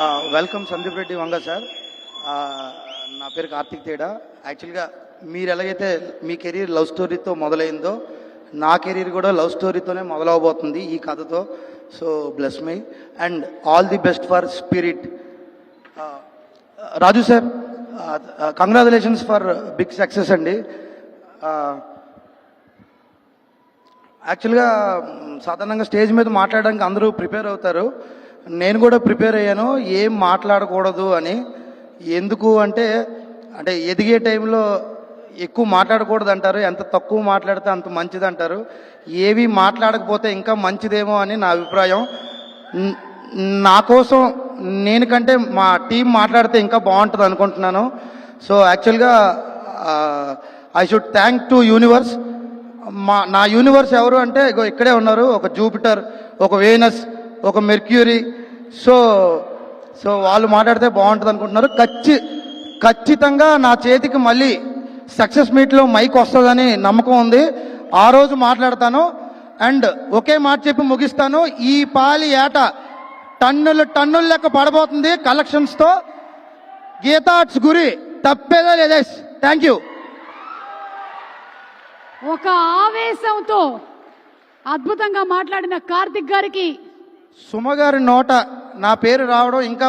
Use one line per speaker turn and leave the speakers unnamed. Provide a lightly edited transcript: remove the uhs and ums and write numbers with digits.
Welcome Sandeep Reddy Vanga sir. నా పేరు కార్తిక్ తేడా. యాక్చువల్గా మీరు ఎలాగైతే మీ కెరీర్ లవ్ స్టోరీతో మొదలైందో నా కెరీర్ కూడా లవ్ స్టోరీతోనే మొదలవబోతుంది ఈ కథతో. So bless me and all the best for Spirit. Raju sir, congratulations for big success అండి. యాక్చువల్గా సాధారణంగా స్టేజ్ మీద మాట్లాడడానికి అందరూ ప్రిపేర్ అవుతారు. నేను కూడా ప్రిపేర్ అయ్యాను ఏం మాట్లాడకూడదు అని. ఎందుకు అంటే ఎదిగే టైంలో ఎక్కువ మాట్లాడకూడదు అంటారు, ఎంత తక్కువ మాట్లాడితే అంత మంచిది అంటారు. ఏవి మాట్లాడకపోతే ఇంకా మంచిదేమో అని నా అభిప్రాయం. నా కోసం నేను కంటే మా టీం మాట్లాడితే ఇంకా బాగుంటుంది అనుకుంటున్నాను. సో యాక్చువల్గా I should thank to universe. నా యూనివర్స్ ఎవరు అంటే ఇక్కడే ఉన్నారు. ఒక జూపిటర్, ఒక వేనస్, ఒక మెర్క్యూరీ. సో వాళ్ళు మాట్లాడితే బాగుంటుంది అనుకుంటున్నారు. ఖచ్చితంగా నా చేతికి మళ్ళీ సక్సెస్ మీట్లో మైక్ వస్తుందని నమ్మకం ఉంది. ఆ రోజు మాట్లాడతాను. అండ్ ఒకే మాట చెప్పి ముగిస్తాను. ఈ పాలి ఏట టన్నులు లెక్క పడబోతుంది కలెక్షన్స్తో. గీతా ఆర్ట్స్ గురి తప్పేదో లేదే. Thank you.
ఒక ఆవేశంతో అద్భుతంగా మాట్లాడిన కార్తిక్ గారికి
సుమ గారి నోట నా పేరు రావడం ఇంకా